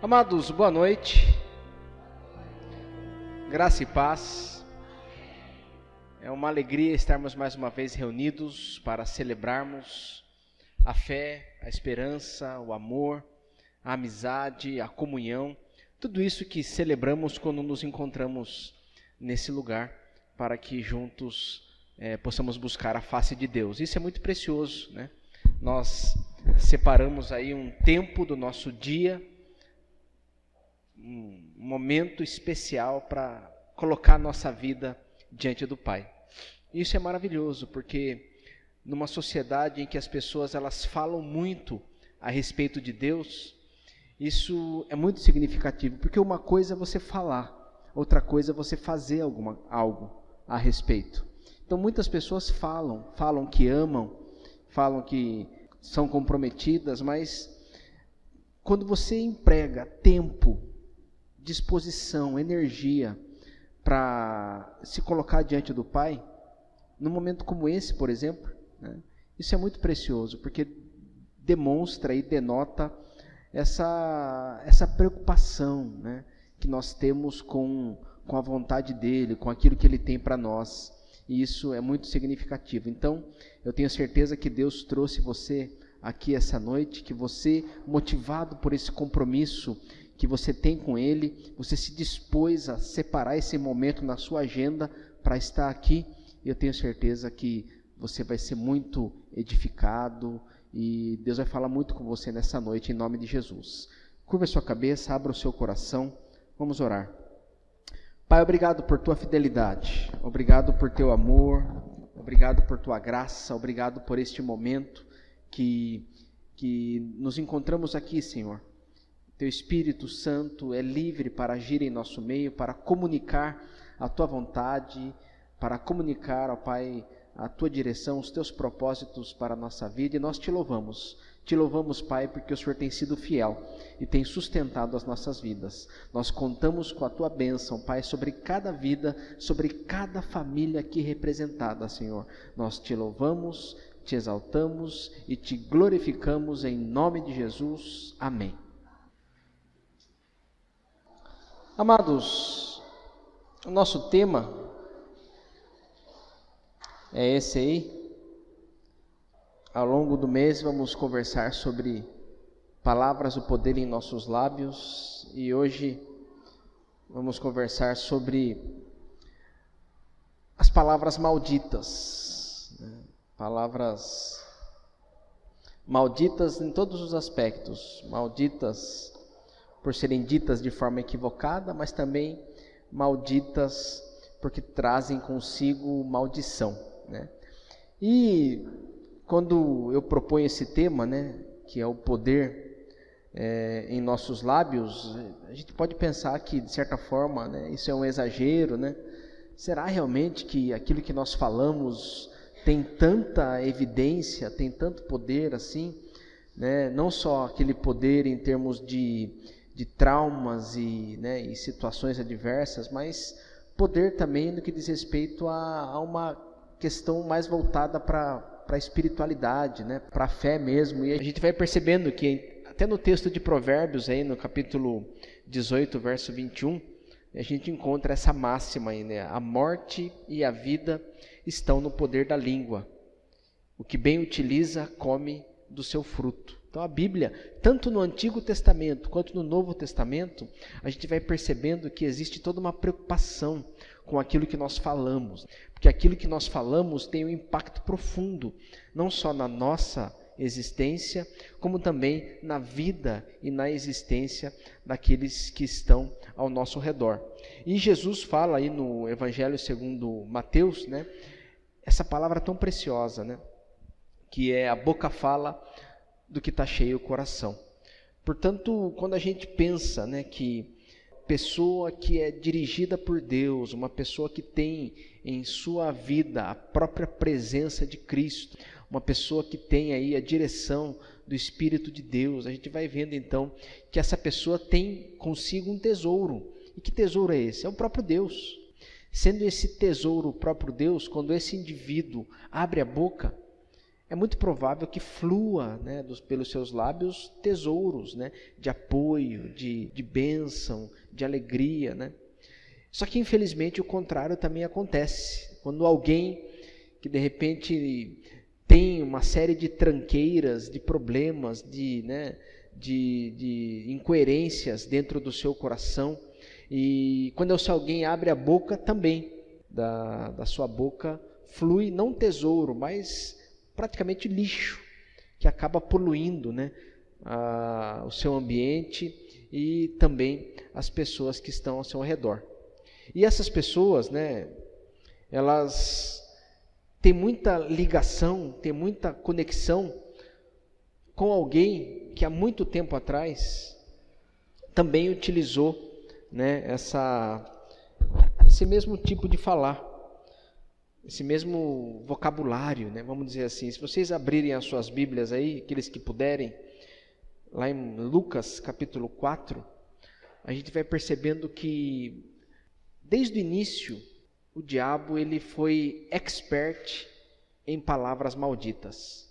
Amados, boa noite, graça e paz. É uma alegria estarmos mais uma vez reunidos para celebrarmos a fé, a esperança, o amor, a amizade, a comunhão, tudo isso que celebramos quando nos encontramos nesse lugar, para que juntos possamos buscar a face de Deus. Isso é muito precioso, né? Nós separamos aí um tempo do nosso dia, um momento especial para colocar a nossa vida diante do Pai. Isso é maravilhoso, porque numa sociedade em que as pessoas elas falam muito a respeito de Deus, isso é muito significativo, porque uma coisa é você falar, outra coisa é você fazer algo a respeito. Então muitas pessoas falam que amam, falam que são comprometidas, mas quando você emprega tempo, disposição, energia para se colocar diante do Pai, num momento como esse, por exemplo, né, isso é muito precioso, porque demonstra e denota essa preocupação, né, que nós temos com a vontade dEle, com aquilo que Ele tem para nós. E isso é muito significativo. Então, eu tenho certeza que Deus trouxe você aqui essa noite, que você, motivado por esse compromisso que você tem com Ele, você se dispôs a separar esse momento na sua agenda para estar aqui. E eu tenho certeza que você vai ser muito edificado e Deus vai falar muito com você nessa noite, em nome de Jesus. Curva a sua cabeça, abra o seu coração, vamos orar. Pai, obrigado por tua fidelidade, obrigado por teu amor, obrigado por tua graça, obrigado por este momento que nos encontramos aqui, Senhor. Teu Espírito Santo é livre para agir em nosso meio, para comunicar a tua vontade, para comunicar, ó Pai, a tua direção, os teus propósitos para a nossa vida, e nós te louvamos. Te louvamos, Pai, porque o Senhor tem sido fiel e tem sustentado as nossas vidas. Nós contamos com a tua bênção, Pai, sobre cada vida, sobre cada família aqui representada, Senhor. Nós te louvamos, te exaltamos e te glorificamos em nome de Jesus. Amém. Amados, o nosso tema é esse aí. Ao longo do mês vamos conversar sobre palavras do poder em nossos lábios, e hoje vamos conversar sobre as palavras malditas, né? Palavras malditas em todos os aspectos, malditas por serem ditas de forma equivocada, mas também malditas porque trazem consigo maldição, né? E quando eu proponho esse tema, né, que é o poder em nossos lábios, a gente pode pensar que, de certa forma, né, isso é um exagero, né? Será realmente que aquilo que nós falamos tem tanta evidência, tem tanto poder assim, né? Não só aquele poder em termos de traumas e situações adversas, mas poder também no que diz respeito a uma questão mais voltada para a espiritualidade, né? Para a fé mesmo. E a gente vai percebendo que até no texto de Provérbios, aí, no capítulo 18, verso 21, a gente encontra essa máxima aí, né? A morte e a vida estão no poder da língua. O que bem utiliza, come do seu fruto. Então a Bíblia, tanto no Antigo Testamento quanto no Novo Testamento, a gente vai percebendo que existe toda uma preocupação com aquilo que nós falamos, porque aquilo que nós falamos tem um impacto profundo, não só na nossa existência, como também na vida e na existência daqueles que estão ao nosso redor. E Jesus fala aí no Evangelho segundo Mateus, né, essa palavra tão preciosa, né, que é: a boca fala do que está cheio o coração. Portanto, quando a gente pensa, né, que pessoa que é dirigida por Deus, uma pessoa que tem em sua vida a própria presença de Cristo, uma pessoa que tem aí a direção do Espírito de Deus, a gente vai vendo então que essa pessoa tem consigo um tesouro. E que tesouro é esse? É o próprio Deus. Sendo esse tesouro o próprio Deus, quando esse indivíduo abre a boca, é muito provável que flua, né, pelos seus lábios tesouros, né, de apoio, de bênção, de alegria, né? Só que infelizmente o contrário também acontece. Quando alguém que de repente tem uma série de tranqueiras, de problemas, de incoerências dentro do seu coração, e quando esse alguém abre a boca também, da sua boca flui não tesouro, mas praticamente lixo, que acaba poluindo, né, o seu ambiente e também as pessoas que estão ao seu redor. E essas pessoas, né, elas têm muita ligação, têm muita conexão com alguém que há muito tempo atrás também utilizou, né, esse mesmo tipo de falar, esse mesmo vocabulário, né, vamos dizer assim. Se vocês abrirem as suas Bíblias aí, aqueles que puderem, lá em Lucas capítulo 4, a gente vai percebendo que desde o início o diabo ele foi expert em palavras malditas.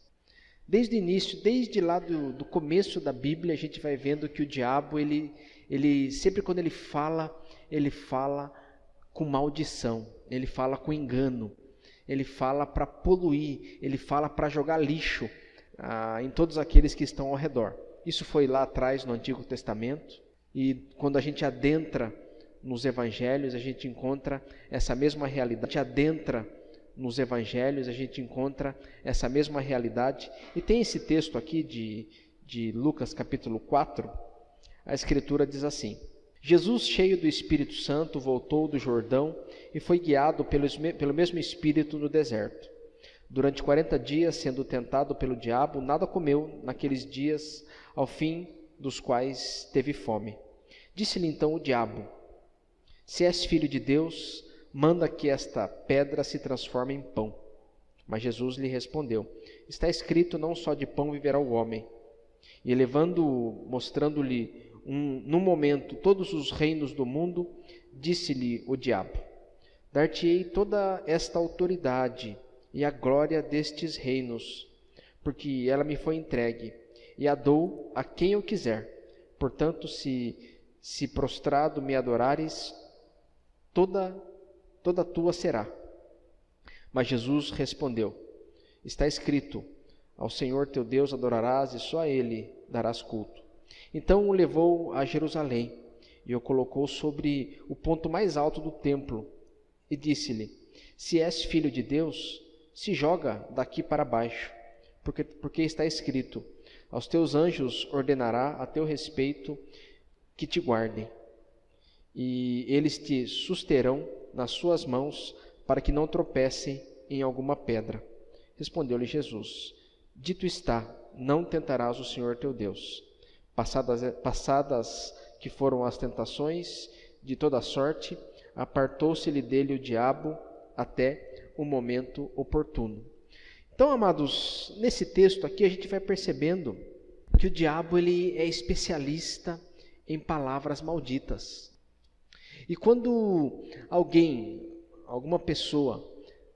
Desde o início, desde lá do começo da Bíblia, a gente vai vendo que o diabo, ele sempre quando ele fala com maldição, ele fala com engano, ele fala para poluir, ele fala para jogar lixo em todos aqueles que estão ao redor. Isso foi lá atrás no Antigo Testamento, e quando a gente adentra nos Evangelhos, a gente encontra essa mesma realidade. Nos Evangelhos a gente encontra essa mesma realidade. E tem esse texto aqui de Lucas capítulo 4, a Escritura diz assim: Jesus, cheio do Espírito Santo, voltou do Jordão e foi guiado pelo mesmo Espírito no deserto. Durante 40 dias, sendo tentado pelo diabo, nada comeu naqueles dias, ao fim dos quais teve fome. Disse-lhe então o diabo: se és filho de Deus, manda que esta pedra se transforme em pão. Mas Jesus lhe respondeu: está escrito, não só de pão viverá o homem. E mostrando-lhe num momento todos os reinos do mundo, disse-lhe o diabo: dar-te-ei toda esta autoridade e a glória destes reinos, porque ela me foi entregue, e a dou a quem eu quiser. Portanto, se prostrado me adorares, toda tua será. Mas Jesus respondeu: está escrito, ao Senhor teu Deus adorarás e só a Ele darás culto. Então o levou a Jerusalém e o colocou sobre o ponto mais alto do templo e disse-lhe: se és filho de Deus, se joga daqui para baixo, porque está escrito, aos teus anjos ordenará a teu respeito que te guardem, e eles te susterão nas suas mãos, para que não tropecem em alguma pedra. Respondeu-lhe Jesus: dito está, não tentarás o Senhor teu Deus. Passadas que foram as tentações de toda sorte, apartou-se-lhe dele o diabo até o momento oportuno. Então, amados, nesse texto aqui a gente vai percebendo que o diabo ele é especialista em palavras malditas. E quando alguma pessoa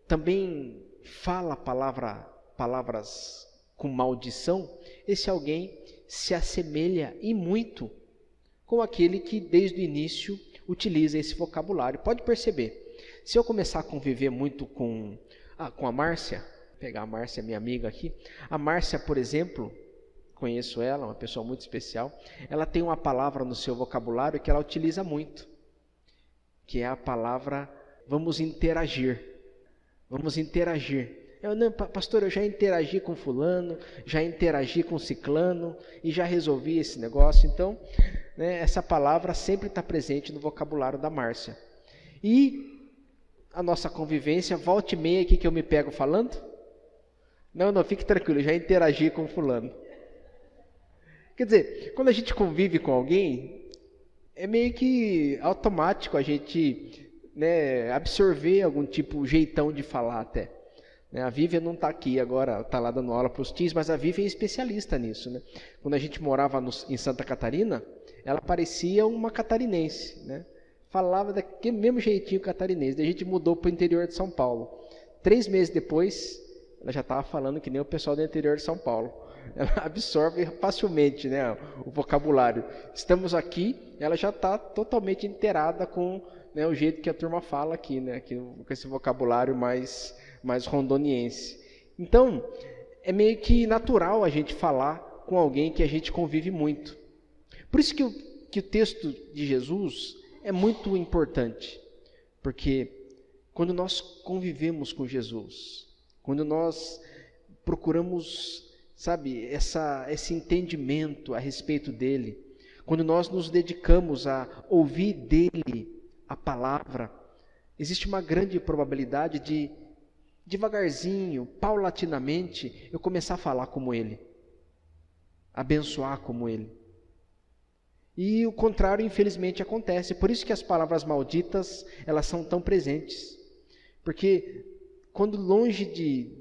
também fala palavras com maldição, esse alguém se assemelha e muito com aquele que desde o início utiliza esse vocabulário. Pode perceber, se eu começar a conviver muito com a Márcia, pegar a Márcia, minha amiga aqui, a Márcia, por exemplo, conheço ela, uma pessoa muito especial, ela tem uma palavra no seu vocabulário que ela utiliza muito, que é a palavra vamos interagir. Vamos interagir. Não, pastor, eu já interagi com fulano, já interagi com ciclano e já resolvi esse negócio. Então, né, essa palavra sempre está presente no vocabulário da Márcia. E a nossa convivência, volta e meia aqui que eu me pego falando. Não, fique tranquilo, eu já interagi com fulano. Quer dizer, quando a gente convive com alguém, é meio que automático a gente, né, absorver algum tipo, jeitão de falar até. A Vivian não está aqui agora, está lá dando aula para os teens, mas a Vivian é especialista nisso, né? Quando a gente morava em Santa Catarina, ela parecia uma catarinense, né? Falava daquele mesmo jeitinho catarinense. Daí a gente mudou para o interior de São Paulo. 3 meses depois, ela já estava falando que nem o pessoal do interior de São Paulo. Ela absorve facilmente, né, o vocabulário. Estamos aqui, ela já está totalmente inteirada com, né, o jeito que a turma fala aqui, né, com esse vocabulário mais rondoniense. Então, é meio que natural a gente falar com alguém que a gente convive muito. Por isso que o texto de Jesus é muito importante, porque quando nós convivemos com Jesus, quando nós procuramos, sabe, esse entendimento a respeito dele, quando nós nos dedicamos a ouvir dele a palavra, existe uma grande probabilidade de, devagarzinho, paulatinamente, eu começar a falar como ele, abençoar como ele. E o contrário, infelizmente, acontece. Por isso que as palavras malditas, elas são tão presentes. Porque quando longe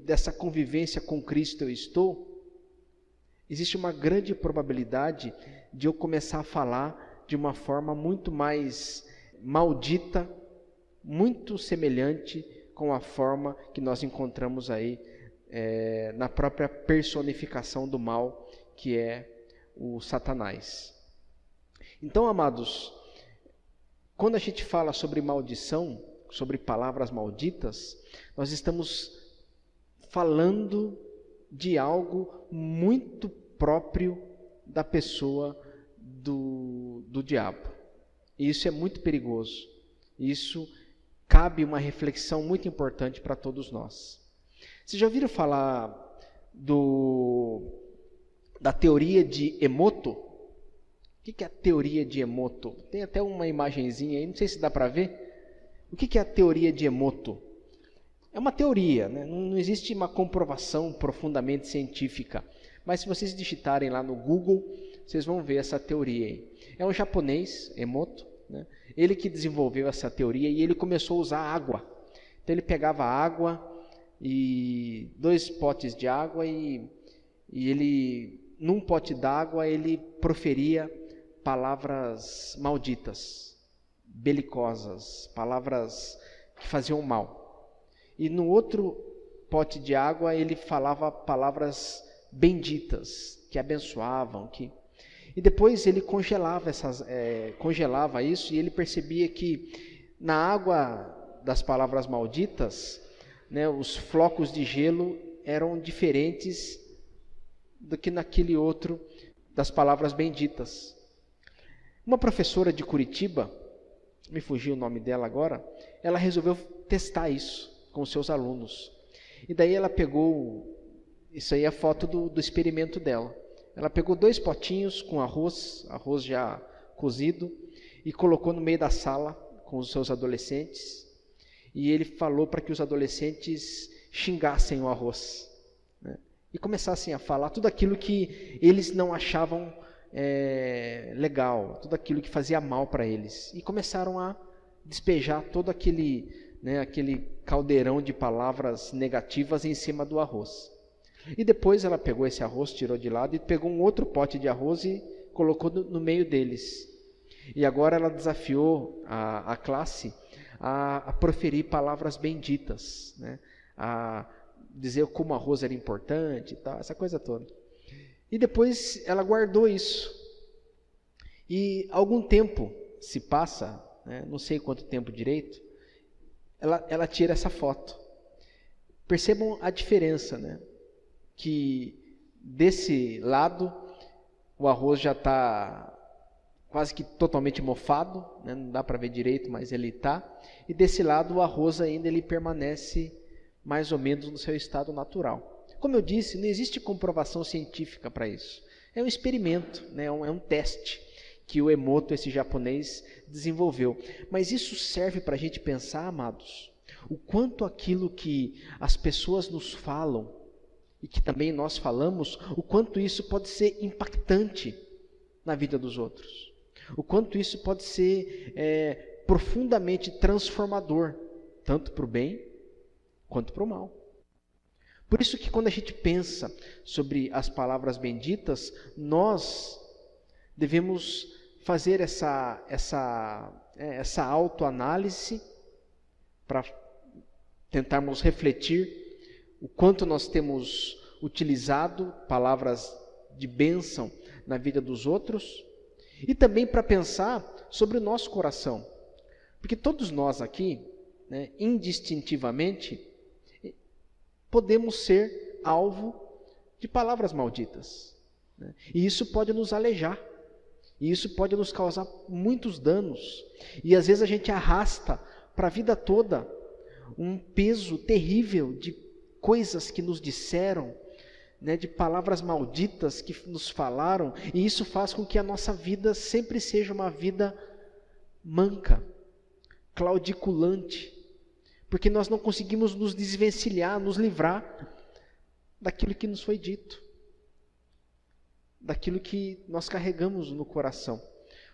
dessa convivência com Cristo eu estou, existe uma grande probabilidade de eu começar a falar de uma forma muito mais maldita, muito semelhante com a forma que nós encontramos aí na própria personificação do mal, que é o Satanás. Então, amados, quando a gente fala sobre maldição, sobre palavras malditas, nós estamos falando de algo muito próprio da pessoa do diabo. E isso é muito perigoso. Isso cabe uma reflexão muito importante para todos nós. Vocês já ouviram falar da teoria de Emoto? O que é a teoria de Emoto? Tem até uma imagenzinha aí, não sei se dá para ver. O que é a teoria de Emoto? É uma teoria, né? Não existe uma comprovação profundamente científica. Mas se vocês digitarem lá no Google, vocês vão ver essa teoria aí. É um japonês, Emoto, né? Ele que desenvolveu essa teoria e ele começou a usar água. Então ele pegava água e 2 potes de água e ele, num pote d'água, ele proferia palavras malditas, belicosas, palavras que faziam mal. E no outro pote de água ele falava palavras benditas, que abençoavam, E depois ele congelava isso e ele percebia que na água das palavras malditas, né, os flocos de gelo eram diferentes do que naquele outro das palavras benditas. Uma professora de Curitiba, me fugiu o nome dela agora, ela resolveu testar isso com os seus alunos. E daí ela pegou, isso aí é a foto do experimento dela. Ela pegou 2 potinhos com arroz já cozido, e colocou no meio da sala com os seus adolescentes. E ele falou para que os adolescentes xingassem o arroz, né? E começassem a falar tudo aquilo que eles não achavam legal, tudo aquilo que fazia mal para eles. E começaram a despejar todo aquele caldeirão de palavras negativas em cima do arroz. E depois ela pegou esse arroz, tirou de lado e pegou um outro pote de arroz e colocou no meio deles. E agora ela desafiou a classe a proferir palavras benditas, né? A dizer como o arroz era importante e tal, essa coisa toda. E depois ela guardou isso. E algum tempo se passa, né, não sei quanto tempo direito, ela tira essa foto. Percebam a diferença, né? Que desse lado o arroz já está quase que totalmente mofado, né? Não dá para ver direito, mas ele está. E desse lado o arroz ainda ele permanece mais ou menos no seu estado natural. Como eu disse, não existe comprovação científica para isso. É um experimento, né? É um teste que o Emoto, esse japonês, desenvolveu. Mas isso serve para a gente pensar, amados, o quanto aquilo que as pessoas nos falam e que também nós falamos, o quanto isso pode ser impactante na vida dos outros. O quanto isso pode ser profundamente transformador, tanto para o bem quanto para o mal. Por isso que quando a gente pensa sobre as palavras benditas, nós devemos fazer essa autoanálise para tentarmos refletir o quanto nós temos utilizado palavras de bênção na vida dos outros, e também para pensar sobre o nosso coração. Porque todos nós aqui, né, indistintivamente, podemos ser alvo de palavras malditas, né? E isso pode nos alejar, e isso pode nos causar muitos danos, e às vezes a gente arrasta para a vida toda um peso terrível de coisas que nos disseram, né, de palavras malditas que nos falaram, e isso faz com que a nossa vida sempre seja uma vida manca, claudiculante, porque nós não conseguimos nos desvencilhar, nos livrar daquilo que nos foi dito, daquilo que nós carregamos no coração.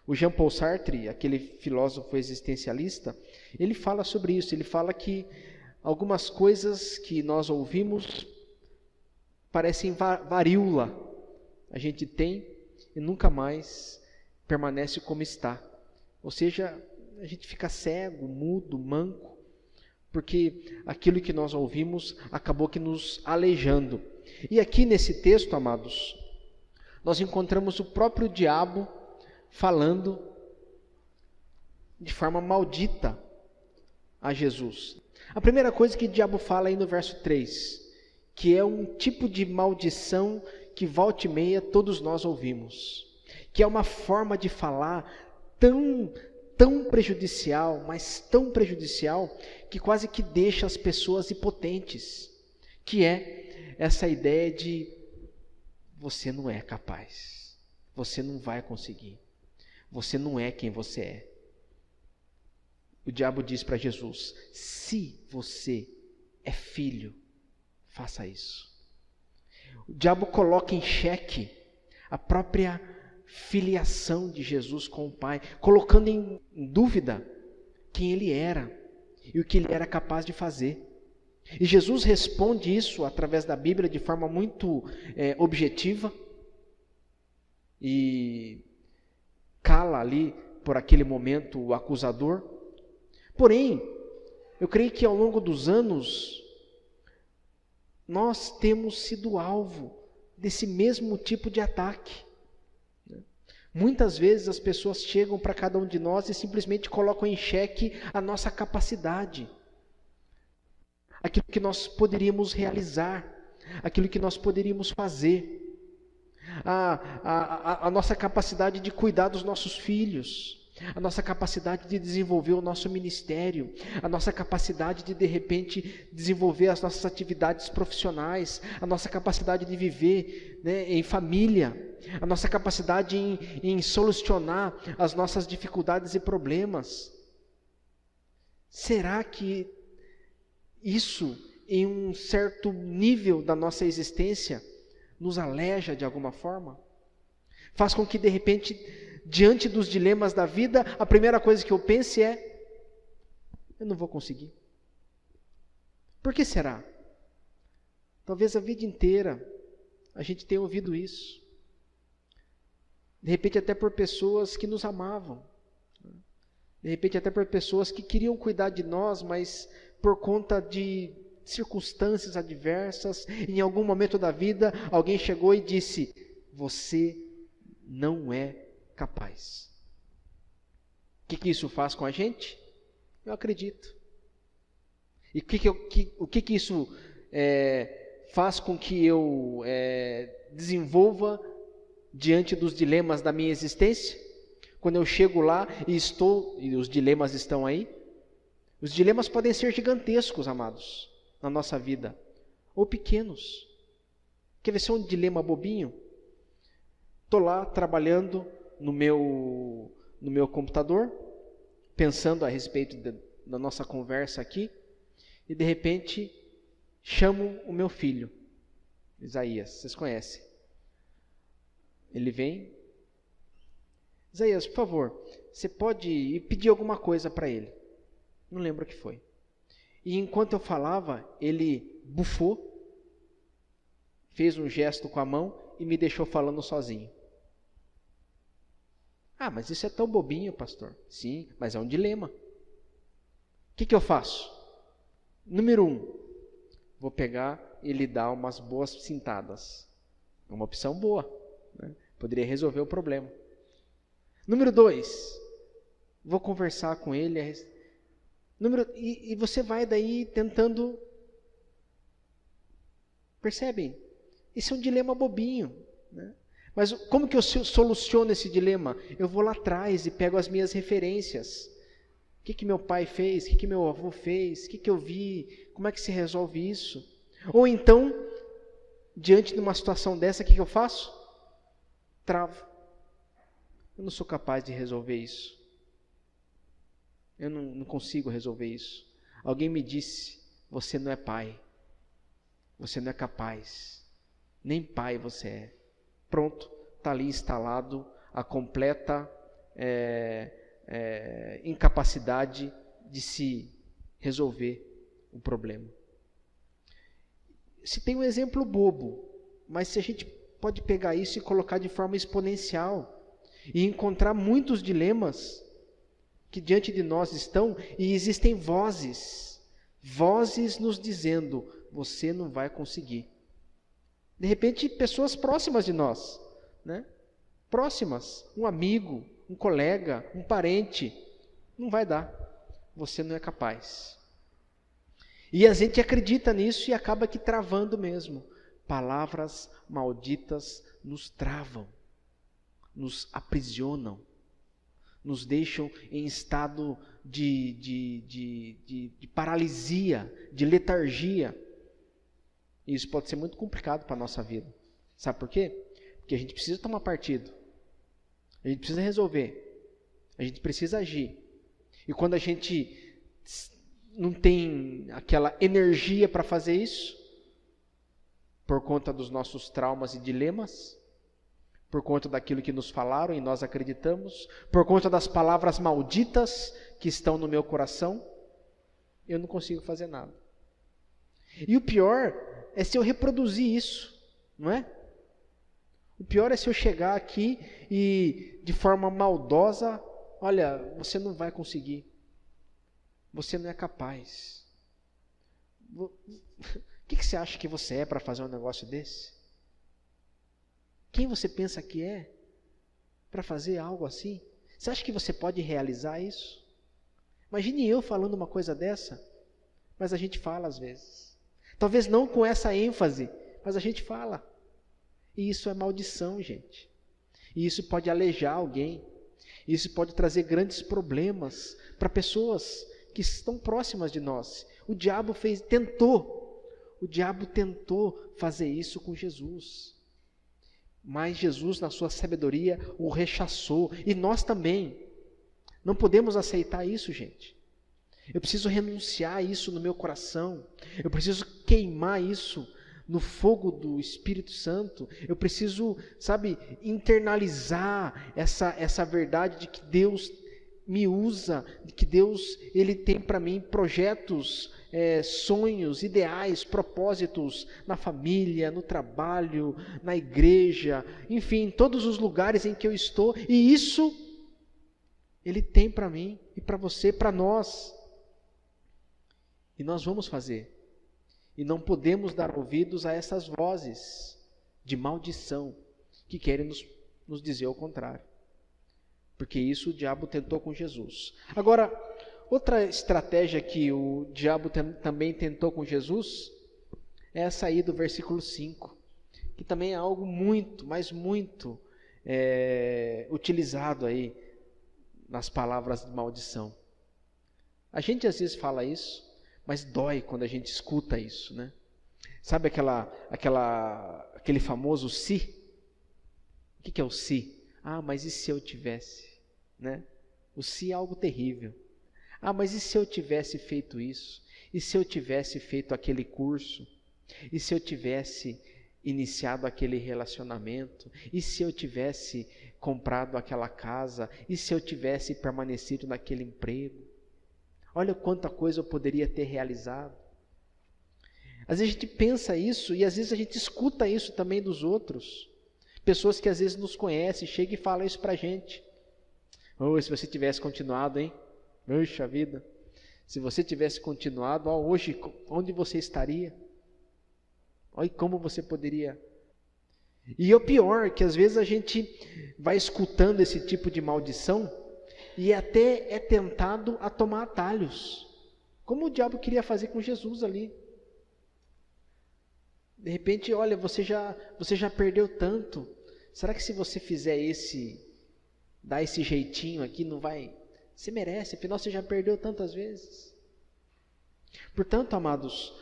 O Jean-Paul Sartre, aquele filósofo existencialista, ele fala sobre isso. Ele fala que algumas coisas que nós ouvimos parecem varíola, a gente tem e nunca mais permanece como está. Ou seja, a gente fica cego, mudo, manco, porque aquilo que nós ouvimos acabou que nos aleijando. E aqui nesse texto, amados, nós encontramos o próprio diabo falando de forma maldita a Jesus. A primeira coisa que o diabo fala aí no verso 3, que é um tipo de maldição que volta e meia todos nós ouvimos, que é uma forma de falar tão prejudicial, mas tão prejudicial, que quase que deixa as pessoas impotentes, que é essa ideia de você não é capaz, você não vai conseguir, você não é quem você é. O diabo diz para Jesus: se você é filho, faça isso. O diabo coloca em xeque a própria filiação de Jesus com o Pai, colocando em dúvida quem ele era e o que ele era capaz de fazer. E Jesus responde isso através da Bíblia de forma muito objetiva e cala ali por aquele momento o acusador. Porém, eu creio que ao longo dos anos nós temos sido alvo desse mesmo tipo de ataque. Muitas vezes as pessoas chegam para cada um de nós e simplesmente colocam em xeque a nossa capacidade, aquilo que nós poderíamos realizar, aquilo que nós poderíamos fazer, a nossa capacidade de cuidar dos nossos filhos, a nossa capacidade de desenvolver o nosso ministério, a nossa capacidade de repente, desenvolver as nossas atividades profissionais, a nossa capacidade de viver, né, em família, a nossa capacidade em solucionar as nossas dificuldades e problemas. Será que isso, em um certo nível da nossa existência, nos aleja de alguma forma? Faz com que, de repente, diante dos dilemas da vida, a primeira coisa que eu pense é: eu não vou conseguir. Por que será? Talvez a vida inteira a gente tenha ouvido isso. De repente até por pessoas que nos amavam. De repente até por pessoas que queriam cuidar de nós, mas por conta de circunstâncias adversas, em algum momento da vida, alguém chegou e disse: você não é capaz. O que isso faz com a gente? Eu acredito. E o que isso faz com que eu desenvolva diante dos dilemas da minha existência? Quando eu chego lá e os dilemas estão aí. Os dilemas podem ser gigantescos, amados, na nossa vida, ou pequenos. Quer ver se é um dilema bobinho? Estou lá trabalhando no meu computador, pensando a respeito da nossa conversa aqui, e de repente chamo o meu filho, Isaías, vocês conhecem. Ele vem: Isaías, por favor, você pode ir pedir alguma coisa para ele? Não lembro o que foi. E enquanto eu falava, ele bufou, fez um gesto com a mão e me deixou falando sozinho. Ah, mas isso é tão bobinho, pastor. Sim, mas é um dilema. O que eu faço? Número 1, vou pegar e lhe dar umas boas cintadas. É uma opção boa, né? Poderia resolver o problema. Número 2, vou conversar com ele. E você vai daí tentando. Percebem? Esse é um dilema bobinho, né? Mas como que eu soluciono esse dilema? Eu vou lá atrás e pego as minhas referências. O que meu pai fez? O que meu avô fez? O que eu vi? Como é que se resolve isso? Ou então, diante de uma situação dessa, o que eu faço? Travo. Eu não sou capaz de resolver isso. Eu não consigo resolver isso. Alguém me disse, você não é pai. Você não é capaz. Nem pai você é. Pronto, está ali instalado a completa incapacidade de se resolver o problema. Se tem um exemplo bobo, mas se a gente pode pegar isso e colocar de forma exponencial e encontrar muitos dilemas que diante de nós estão, e existem vozes nos dizendo, você não vai conseguir. De repente, pessoas próximas de nós, né? Próximas, um amigo, um colega, um parente, não vai dar, você não é capaz. E a gente acredita nisso e acaba que travando mesmo. Palavras malditas nos travam, nos aprisionam, nos deixam em estado de paralisia, de letargia. E isso pode ser muito complicado para a nossa vida. Sabe por quê? Porque a gente precisa tomar partido. A gente precisa resolver. A gente precisa agir. E quando a gente não tem aquela energia para fazer isso, por conta dos nossos traumas e dilemas, por conta daquilo que nos falaram e nós acreditamos, por conta das palavras malditas que estão no meu coração, eu não consigo fazer nada. E o pior é se eu reproduzir isso, não é? O pior é se eu chegar aqui e de forma maldosa, olha, você não vai conseguir. Você não é capaz. O que você acha que você é para fazer um negócio desse? Quem você pensa que é para fazer algo assim? Você acha que você pode realizar isso? Imagine eu falando uma coisa dessa, mas a gente fala às vezes. Talvez não com essa ênfase, mas a gente fala. E isso é maldição, gente. E isso pode alejar alguém. Isso pode trazer grandes problemas para pessoas que estão próximas de nós. O diabo tentou fazer isso com Jesus. Mas Jesus, na sua sabedoria, o rechaçou. E nós também. Não podemos aceitar isso, gente. Eu preciso renunciar isso no meu coração. Eu preciso queimar isso no fogo do Espírito Santo. Eu preciso, internalizar essa verdade de que Deus me usa, de que Deus Ele tem para mim projetos, sonhos, ideais, propósitos na família, no trabalho, na igreja, enfim, em todos os lugares em que eu estou, e isso Ele tem para mim e para você, para nós. E nós vamos fazer. E não podemos dar ouvidos a essas vozes de maldição que querem nos dizer o contrário. Porque isso o diabo tentou com Jesus. Agora, outra estratégia que o diabo também tentou com Jesus é essa aí do versículo 5, que também é algo muito, mas muito utilizado aí nas palavras de maldição. A gente às vezes fala isso, mas dói quando a gente escuta isso, né? Sabe aquele famoso se? O que é o se? Ah, mas e se eu tivesse? Né? O se é algo terrível. Ah, mas e se eu tivesse feito isso? E se eu tivesse feito aquele curso? E se eu tivesse iniciado aquele relacionamento? E se eu tivesse comprado aquela casa? E se eu tivesse permanecido naquele emprego? Olha quanta coisa eu poderia ter realizado. Às vezes a gente pensa isso e às vezes a gente escuta isso também dos outros. Pessoas que às vezes nos conhecem, chegam e falam isso pra gente. Se você tivesse continuado, hein? Puxa vida. Se você tivesse continuado, hoje, onde você estaria? Olha como você poderia. E o pior, que às vezes a gente vai escutando esse tipo de maldição e até é tentado a tomar atalhos, como o diabo queria fazer com Jesus ali. De repente, olha, você já perdeu tanto. Será que se você fizer dar esse jeitinho aqui, não vai? Você merece, afinal você já perdeu tantas vezes. Portanto, amados,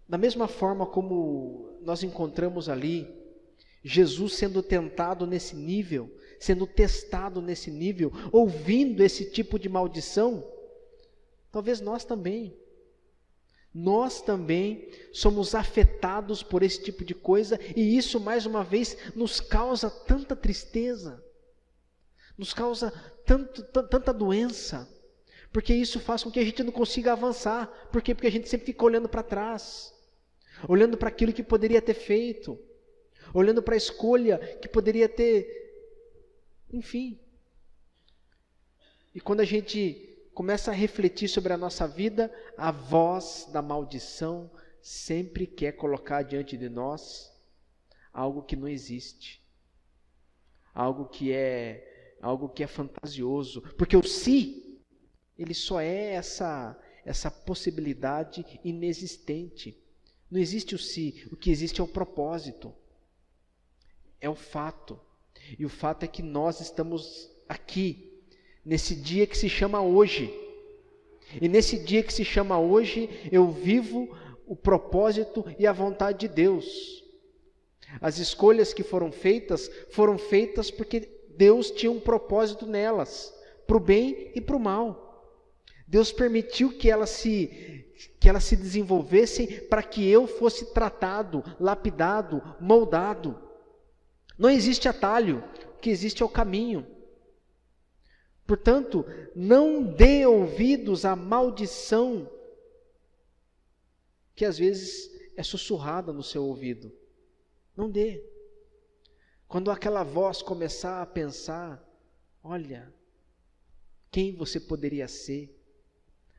da mesma forma como nós encontramos ali Jesus sendo tentado nesse nível, sendo testado nesse nível, ouvindo esse tipo de maldição, talvez nós também somos afetados por esse tipo de coisa, e isso mais uma vez nos causa tanta tristeza, nos causa tanta doença, porque isso faz com que a gente não consiga avançar. Por quê? Porque a gente sempre fica olhando para trás, olhando para aquilo que poderia ter feito, olhando para a escolha que poderia ter, enfim. E quando a gente começa a refletir sobre a nossa vida, a voz da maldição sempre quer colocar diante de nós algo que não existe, algo que é fantasioso, porque o si, ele só é essa possibilidade inexistente. Não existe o si, o que existe é o propósito, é o fato, e o fato é que nós estamos aqui, nesse dia que se chama hoje, e nesse dia que se chama hoje, eu vivo o propósito e a vontade de Deus. As escolhas que foram feitas porque Deus tinha um propósito nelas, para o bem e para o mal. Deus permitiu que elas se desenvolvessem para que eu fosse tratado, lapidado, moldado. Não existe atalho, o que existe é o caminho. Portanto, não dê ouvidos à maldição que às vezes é sussurrada no seu ouvido. Não dê. Quando aquela voz começar a pensar, olha, quem você poderia ser,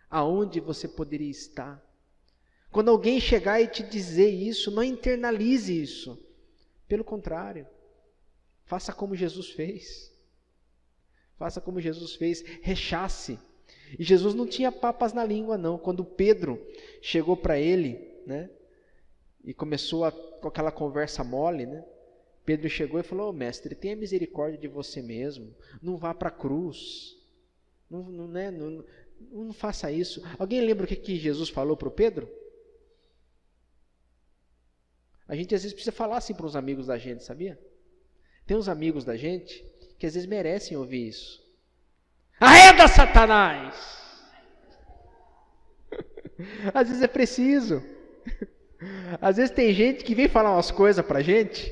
aonde você poderia estar. Quando alguém chegar e te dizer isso, não internalize isso. Pelo contrário, faça como Jesus fez. Faça como Jesus fez, rechace. E Jesus não tinha papas na língua, não. Quando Pedro chegou para ele, né, e começou com aquela conversa mole, né, Pedro chegou e falou: mestre, tenha misericórdia de você mesmo, não vá para a cruz, não faça isso. Alguém lembra o que Jesus falou para o Pedro? A gente às vezes precisa falar assim para os amigos da gente, sabia? Tem uns amigos da gente que às vezes merecem ouvir isso. Arreda, Satanás! Às vezes é preciso. Às vezes tem gente que vem falar umas coisas pra gente,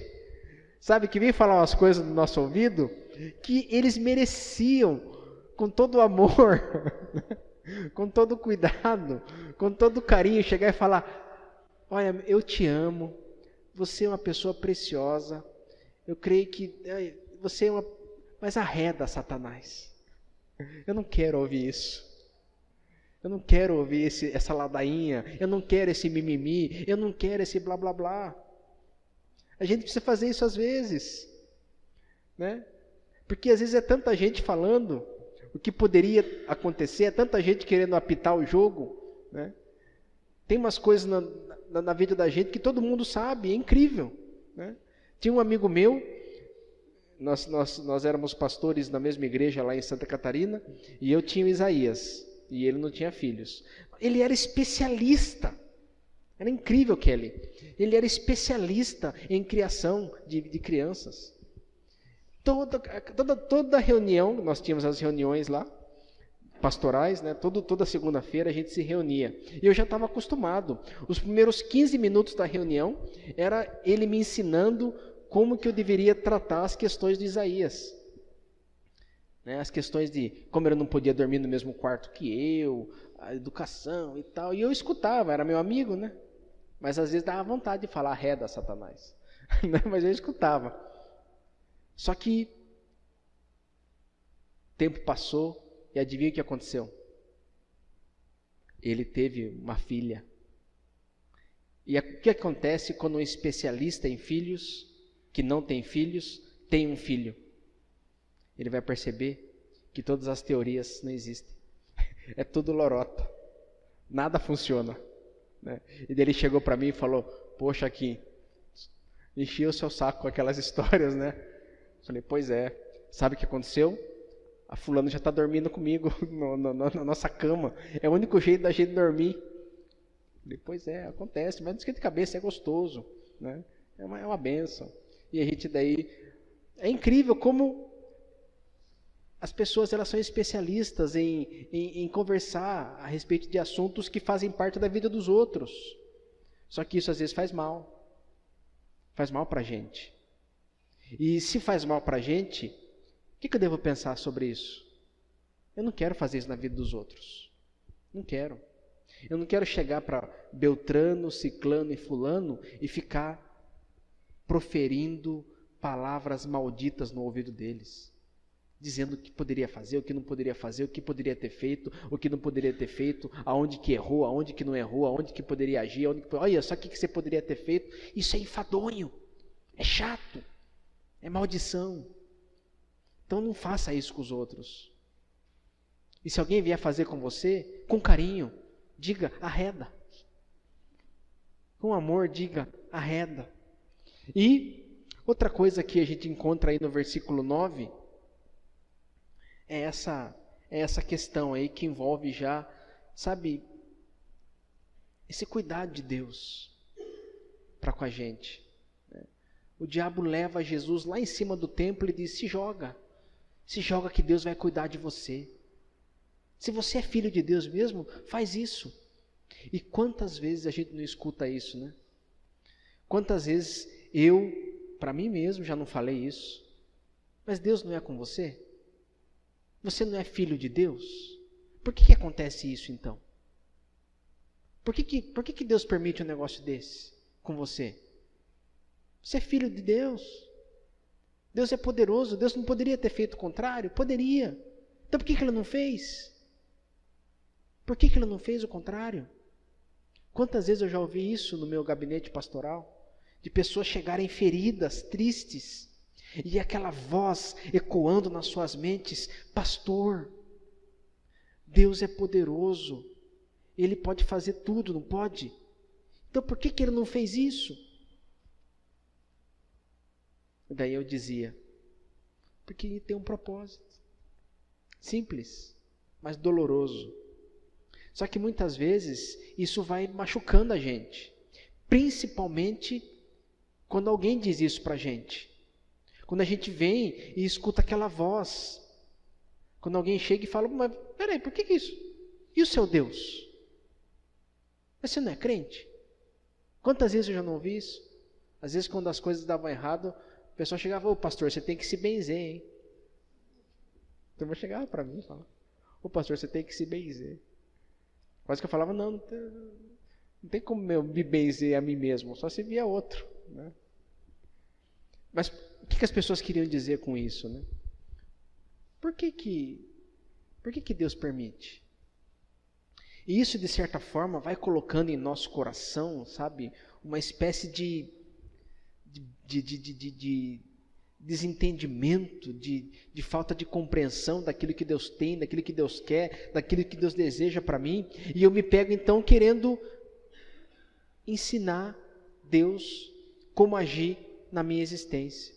sabe, que vem falar umas coisas no nosso ouvido, que eles mereciam, com todo o amor, com todo o cuidado, com todo o carinho, chegar e falar: olha, eu te amo, você é uma pessoa preciosa, eu creio que você é uma... Mas arreda, Satanás. Eu não quero ouvir isso. Eu não quero ouvir essa ladainha. Eu não quero esse mimimi. Eu não quero esse blá blá blá. A gente precisa fazer isso às vezes, né? Porque às vezes é tanta gente falando o que poderia acontecer, é tanta gente querendo apitar o jogo, né? Tem umas coisas na vida da gente que todo mundo sabe, é incrível, né? Tinha um amigo meu, nós éramos pastores na mesma igreja lá em Santa Catarina, e eu tinha o Isaías, e ele não tinha filhos. Ele era especialista, era incrível, Kelly, ele era especialista em criação de crianças. Toda reunião, nós tínhamos as reuniões lá, pastorais, né? Toda segunda-feira a gente se reunia, e eu já estava acostumado. Os primeiros 15 minutos da reunião, era ele me ensinando como que eu deveria tratar as questões de Isaías, né? As questões de como ele não podia dormir no mesmo quarto que eu, a educação e tal, e eu escutava, era meu amigo, né? Mas às vezes dava vontade de falar: arreda, Satanás. Mas eu escutava. Só que o tempo passou, e adivinha o que aconteceu? Ele teve uma filha. E o que acontece quando um especialista em filhos, que não tem filhos, tem um filho? Ele vai perceber que todas as teorias não existem. É tudo lorota. Nada funciona. Né? E daí ele chegou para mim e falou, poxa, aqui, encheu o seu saco com aquelas histórias, né? Falei, pois é. Sabe o que aconteceu? A fulana já está dormindo comigo na nossa cama. É o único jeito da gente dormir. Falei, pois é, acontece, mas não esquenta de cabeça, é gostoso. Né? É uma bênção. E a gente daí... É incrível como as pessoas elas são especialistas em conversar a respeito de assuntos que fazem parte da vida dos outros. Só que isso às vezes faz mal. Faz mal para a gente. E se faz mal para a gente, o que eu devo pensar sobre isso? Eu não quero fazer isso na vida dos outros. Não quero. Eu não quero chegar para Beltrano, Ciclano e Fulano e ficar proferindo palavras malditas no ouvido deles. Dizendo o que poderia fazer, o que não poderia fazer, o que poderia ter feito, o que não poderia ter feito, aonde que errou, aonde que não errou, aonde que poderia agir, olha só o que você poderia ter feito. Isso é enfadonho, é chato, é maldição. Então não faça isso com os outros. E se alguém vier fazer com você, com carinho, diga, arreda. Com amor, diga, arreda. E outra coisa que a gente encontra aí no versículo 9, é essa questão aí que envolve já, sabe, esse cuidado de Deus para com a gente. O diabo leva Jesus lá em cima do templo e diz, se joga que Deus vai cuidar de você. Se você é filho de Deus mesmo, faz isso. E quantas vezes a gente não escuta isso, né? Quantas vezes eu, para mim mesmo, já não falei isso. Mas Deus não é com você? Você não é filho de Deus? Por que acontece isso então? Por que Deus permite um negócio desse com você? Você é filho de Deus. Deus é poderoso. Deus não poderia ter feito o contrário? Poderia. Então por que Ele não fez? Por que Ele não fez o contrário? Quantas vezes eu já ouvi isso no meu gabinete pastoral? De pessoas chegarem feridas, tristes, e aquela voz ecoando nas suas mentes, pastor, Deus é poderoso, Ele pode fazer tudo, não pode? Então por que Ele não fez isso? E daí eu dizia, porque Ele tem um propósito, simples, mas doloroso. Só que muitas vezes isso vai machucando a gente, principalmente quando alguém diz isso para a gente. Quando a gente vem e escuta aquela voz. Quando alguém chega e fala, mas peraí, por que isso? E o seu Deus? Mas você não é crente? Quantas vezes eu já não ouvi isso? Às vezes quando as coisas davam errado, o pessoal chegava, ô pastor, você tem que se benzer, hein? Então eu chegava para mim e falava, ô pastor, você tem que se benzer. Quase que eu falava, não tem como eu me benzer a mim mesmo, só se via outro, né? Mas o que as pessoas queriam dizer com isso, né? Por que Deus permite? E isso, de certa forma, vai colocando em nosso coração, sabe, uma espécie de desentendimento, de falta de compreensão daquilo que Deus tem, daquilo que Deus quer, daquilo que Deus deseja para mim. E eu me pego, então, querendo ensinar Deus como agir na minha existência.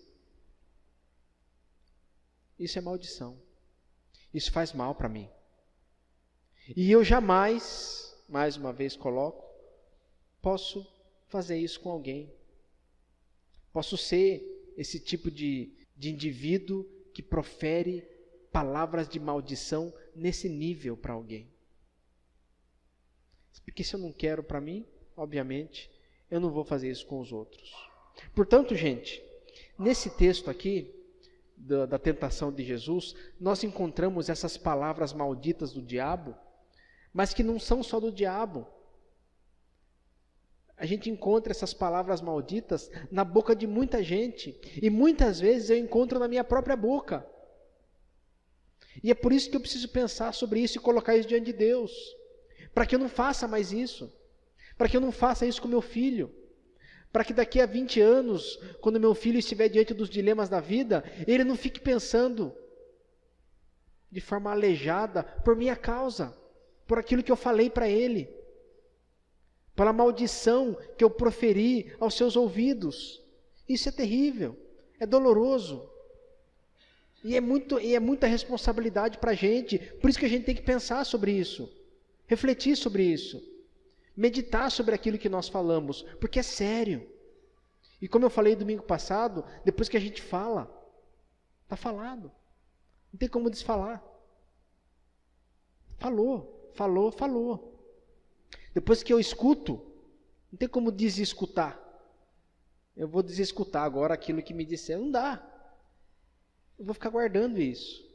Isso é maldição. Isso faz mal para mim. E eu jamais, mais uma vez coloco, posso fazer isso com alguém. Posso ser esse tipo de indivíduo que profere palavras de maldição nesse nível para alguém. Porque se eu não quero para mim, obviamente, eu não vou fazer isso com os outros. Portanto, gente, nesse texto aqui, da tentação de Jesus, nós encontramos essas palavras malditas do diabo, mas que não são só do diabo. A gente encontra essas palavras malditas na boca de muita gente, e muitas vezes eu encontro na minha própria boca. E é por isso que eu preciso pensar sobre isso e colocar isso diante de Deus, para que eu não faça mais isso, para que eu não faça isso com meu filho, para que daqui a 20 anos, quando meu filho estiver diante dos dilemas da vida, ele não fique pensando de forma aleijada por minha causa, por aquilo que eu falei para ele, pela maldição que eu proferi aos seus ouvidos. Isso é terrível, é doloroso, e é muita responsabilidade para a gente. Por isso que a gente tem que pensar sobre isso, refletir sobre isso, meditar sobre aquilo que nós falamos, porque é sério. E como eu falei domingo passado, depois que a gente fala, está falado, não tem como desfalar. Falou. Depois que eu escuto, não tem como desescutar. Eu vou desescutar agora aquilo que me disseram, não dá. Eu vou ficar guardando isso.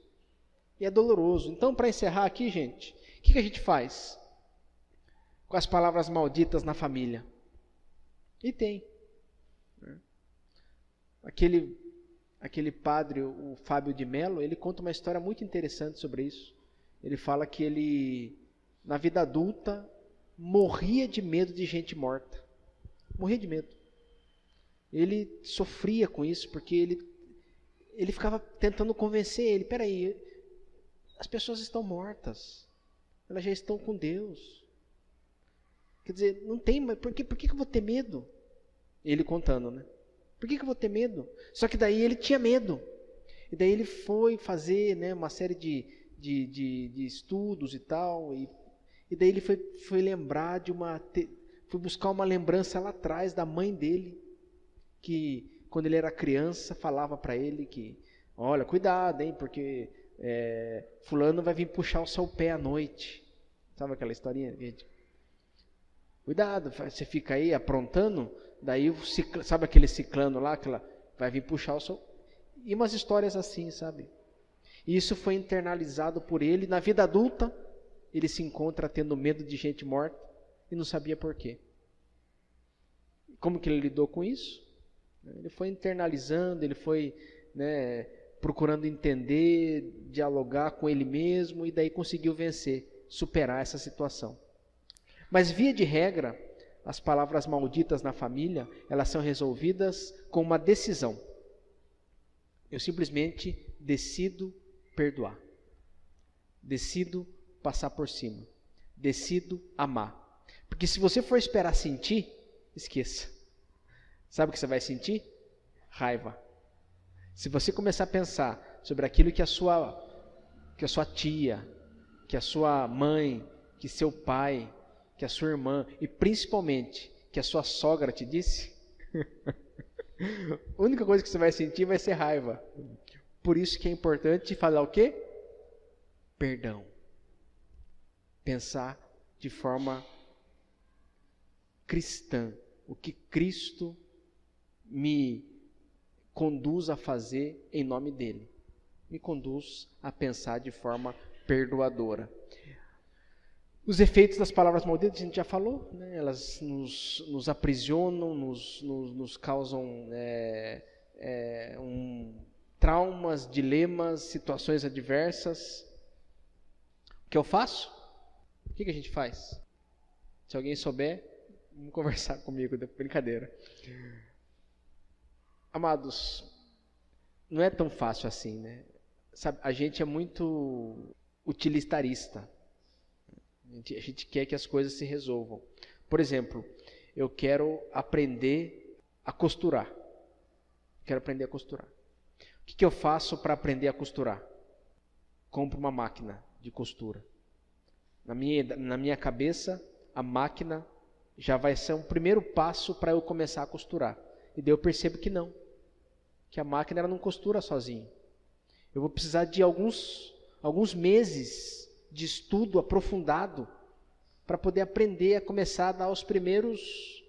E é doloroso. Então, para encerrar aqui, gente, o que a gente faz com as palavras malditas na família? E tem. Aquele padre, o Fábio de Mello, ele conta uma história muito interessante sobre isso. Ele fala que ele, na vida adulta, morria de medo de gente morta. Morria de medo. Ele sofria com isso, porque ele ficava tentando convencer ele. Peraí, as pessoas estão mortas. Elas já estão com Deus. Quer dizer, não tem, mas por que eu vou ter medo? Ele contando, né? Por que eu vou ter medo? Só que daí ele tinha medo. E daí ele foi fazer, né, uma série de estudos e tal. E daí ele foi lembrar foi buscar uma lembrança lá atrás da mãe dele, que quando ele era criança falava para ele que, olha, cuidado, hein, porque fulano vai vir puxar o seu pé à noite. Sabe aquela historinha, gente? Cuidado, você fica aí aprontando, daí sabe aquele ciclano lá, que vai vir puxar o seu... E umas histórias assim, sabe? E isso foi internalizado por ele. Na vida adulta, ele se encontra tendo medo de gente morta e não sabia por quê. Como que ele lidou com isso? Ele foi internalizando, ele foi, né, procurando entender, dialogar com ele mesmo, e daí conseguiu vencer, superar essa situação. Mas, via de regra, as palavras malditas na família, elas são resolvidas com uma decisão. Eu simplesmente decido perdoar. Decido passar por cima. Decido amar. Porque se você for esperar sentir, esqueça. Sabe o que você vai sentir? Raiva. Se você começar a pensar sobre aquilo que a sua tia, que a sua mãe, que seu pai, que a sua irmã e principalmente que a sua sogra te disse, a única coisa que você vai sentir vai ser raiva. Por isso que é importante falar o quê? Perdão. Pensar de forma cristã. O que Cristo me conduz a fazer em nome dele. Me conduz a pensar de forma perdoadora. Os efeitos das palavras malditas, a gente já falou, né? Elas nos aprisionam, nos causam traumas, dilemas, situações adversas. O que eu faço? O que a gente faz? Se alguém souber, vamos conversar comigo, brincadeira. Amados, não é tão fácil assim, né? Sabe, a gente é muito utilitarista. A gente quer que as coisas se resolvam. Por exemplo, eu quero aprender a costurar. Quero aprender a costurar. O que eu faço para aprender a costurar? Compro uma máquina de costura. Na minha cabeça, a máquina já vai ser um primeiro passo para eu começar a costurar. E daí eu percebo que não. Que a máquina ela não costura sozinha. Eu vou precisar de alguns meses de estudo aprofundado para poder aprender a começar a dar os primeiros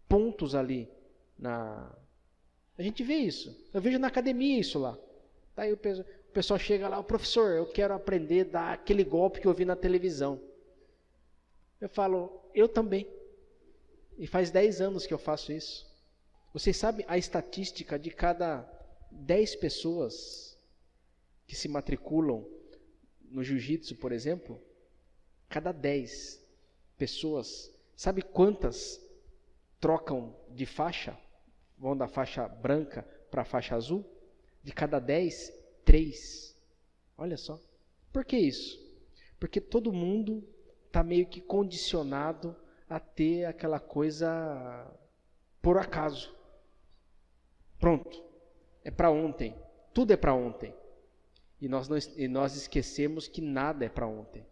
pontos ali. A gente vê isso. Eu vejo na academia isso lá. Daí o pessoal chega lá, professor, eu quero aprender a dar aquele golpe que eu vi na televisão. Eu falo, eu também. E faz 10 anos que eu faço isso. Vocês sabem a estatística de cada 10 pessoas que se matriculam no jiu-jitsu, por exemplo, cada 10 pessoas, Sabe quantas trocam de faixa? Vão da faixa branca para a faixa azul? De cada 10, 3. Olha só. Por que isso? Porque todo mundo está meio que condicionado a ter aquela coisa por acaso. Pronto. É para ontem. Tudo é para ontem. E nós esquecemos que nada é para ontem.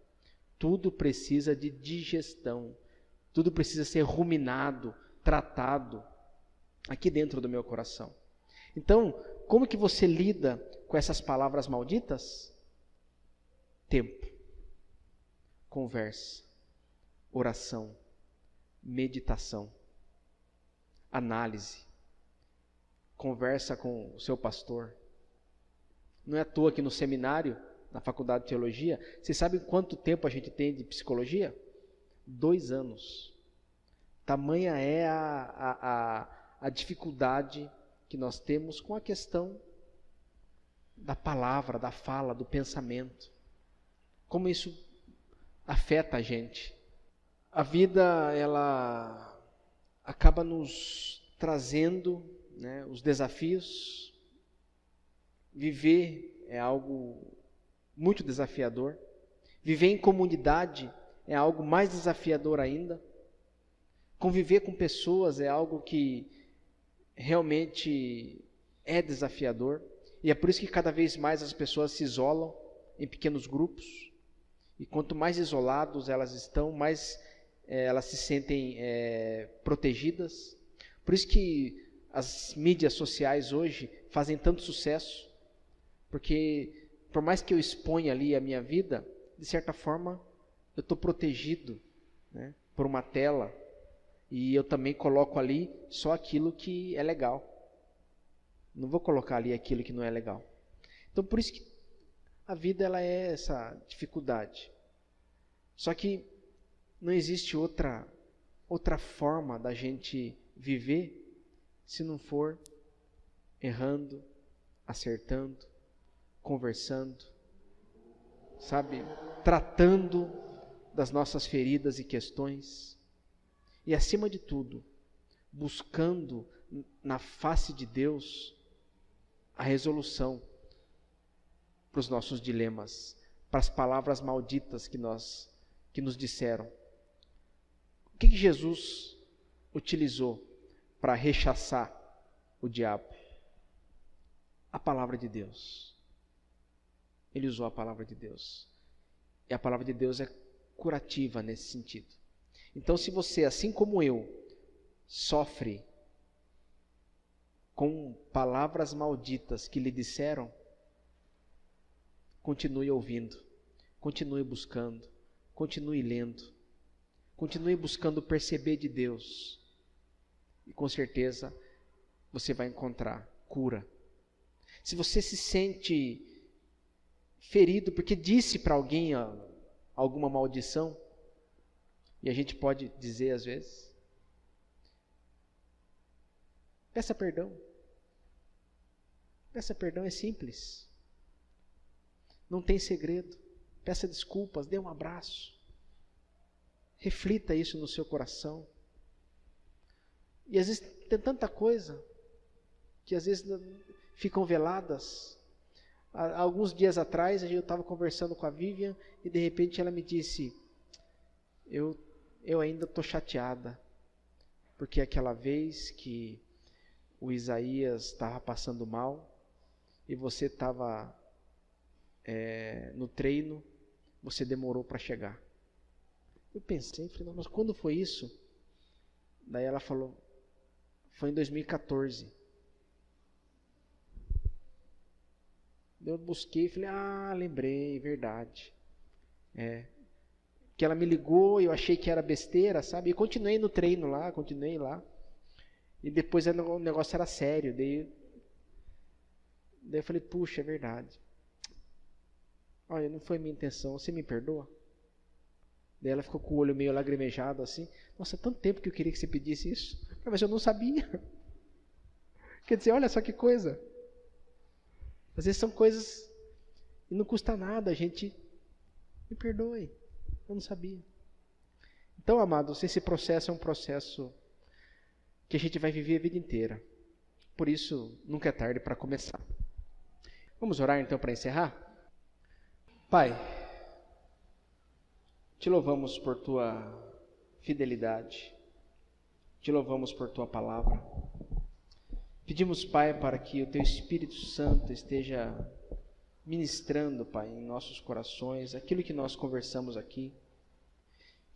Tudo precisa de digestão. Tudo precisa ser ruminado, tratado aqui dentro do meu coração. Então, como que você lida com essas palavras malditas? Tempo, conversa, oração, meditação, análise, conversa com o seu pastor. Não é à toa que no seminário, na faculdade de teologia, vocês sabem quanto tempo a gente tem de psicologia? 2 anos. Tamanha é a dificuldade que nós temos com a questão da palavra, da fala, do pensamento. Como isso afeta a gente. A vida, ela acaba nos trazendo, né, os desafios. Viver é algo muito desafiador. Viver em comunidade é algo mais desafiador ainda. Conviver com pessoas é algo que realmente é desafiador. E é por isso que cada vez mais as pessoas se isolam em pequenos grupos. E quanto mais isolados elas estão, mais elas se sentem protegidas. Por isso que as mídias sociais hoje fazem tanto sucesso. Porque por mais que eu exponha ali a minha vida, de certa forma eu estou protegido, né, por uma tela. E eu também coloco ali só aquilo que é legal. Não vou colocar ali aquilo que não é legal. Então por isso que a vida ela é essa dificuldade. Só que não existe outra forma da gente viver se não for errando, acertando, conversando, sabe? Tratando das nossas feridas e questões. E acima de tudo, buscando na face de Deus a resolução para os nossos dilemas, para as palavras malditas que nos disseram. O que Jesus utilizou para rechaçar o diabo? A palavra de Deus. Ele usou a palavra de Deus. E a palavra de Deus é curativa nesse sentido. Então, se você, assim como eu, sofre com palavras malditas que lhe disseram, continue ouvindo, continue buscando, continue lendo, continue buscando perceber de Deus. E com certeza você vai encontrar cura. Se você se sente ferido porque disse para alguém alguma maldição, e a gente pode dizer às vezes, peça perdão. Peça perdão, é simples. Não tem segredo. Peça desculpas, dê um abraço. Reflita isso no seu coração. E às vezes tem tanta coisa que às vezes ficam veladas. Há alguns dias atrás eu estava conversando com a Vivian e de repente ela me disse, eu ainda estou chateada, porque aquela vez que o Isaías estava passando mal e você estava no treino, você demorou para chegar. Eu pensei, falei, mas quando foi isso? Daí ela falou, foi em 2014. Eu busquei e falei, lembrei, verdade. Que ela me ligou, eu achei que era besteira, sabe? E continuei no treino lá, continuei lá. E depois o negócio era sério. Daí eu falei, puxa, é verdade. Olha, não foi minha intenção, você me perdoa? Daí ela ficou com o olho meio lagrimejado assim. Nossa, tanto tempo que eu queria que você pedisse isso. Mas eu não sabia. Quer dizer, olha só que coisa. Às vezes são coisas e não custa nada a gente, me perdoe, eu não sabia. Então, amados, esse processo é um processo que a gente vai viver a vida inteira. Por isso, nunca é tarde para começar. Vamos orar então para encerrar? Pai, te louvamos por tua fidelidade, te louvamos por tua palavra. Pedimos, Pai, para que o teu Espírito Santo esteja ministrando, Pai, em nossos corações, aquilo que nós conversamos aqui.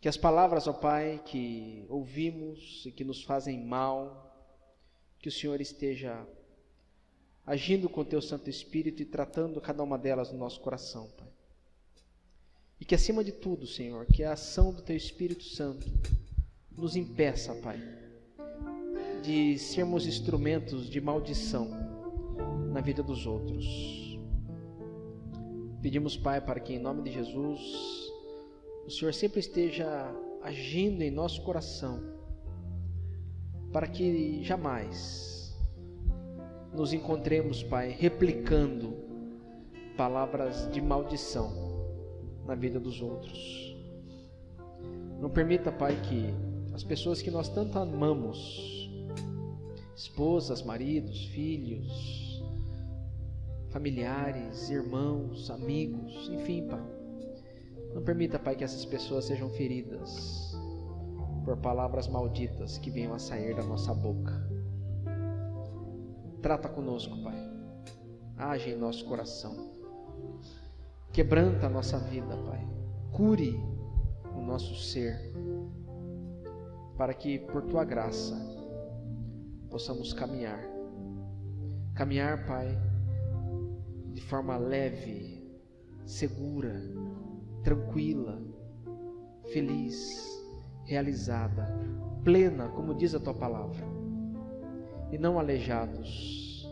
Que as palavras, ó Pai, que ouvimos e que nos fazem mal, que o Senhor esteja agindo com o teu Santo Espírito e tratando cada uma delas no nosso coração, Pai. E que acima de tudo, Senhor, que a ação do teu Espírito Santo nos impeça, Pai, de sermos instrumentos de maldição na vida dos outros. Pedimos, Pai, para que em nome de Jesus o Senhor sempre esteja agindo em nosso coração, para que jamais nos encontremos, Pai, replicando palavras de maldição na vida dos outros. Não permita, Pai, que as pessoas que nós tanto amamos, esposas, maridos, filhos, familiares, irmãos, amigos, enfim, Pai, não permita, Pai, que essas pessoas sejam feridas por palavras malditas que venham a sair da nossa boca. Trata conosco, Pai. Age em nosso coração. Quebranta a nossa vida, Pai. Cure o nosso ser, para que, por tua graça, possamos caminhar. Caminhar, Pai, de forma leve, segura, tranquila, feliz, realizada, plena, como diz a tua palavra, e não aleijados,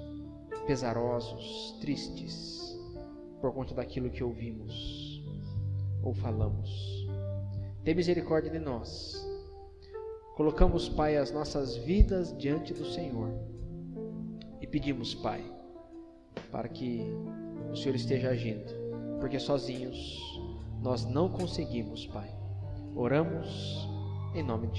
pesarosos, tristes, por conta daquilo que ouvimos ou falamos. Tem misericórdia de nós. Colocamos, Pai, as nossas vidas diante do Senhor e pedimos, Pai, para que o Senhor esteja agindo, porque sozinhos nós não conseguimos, Pai. Oramos em nome de Jesus.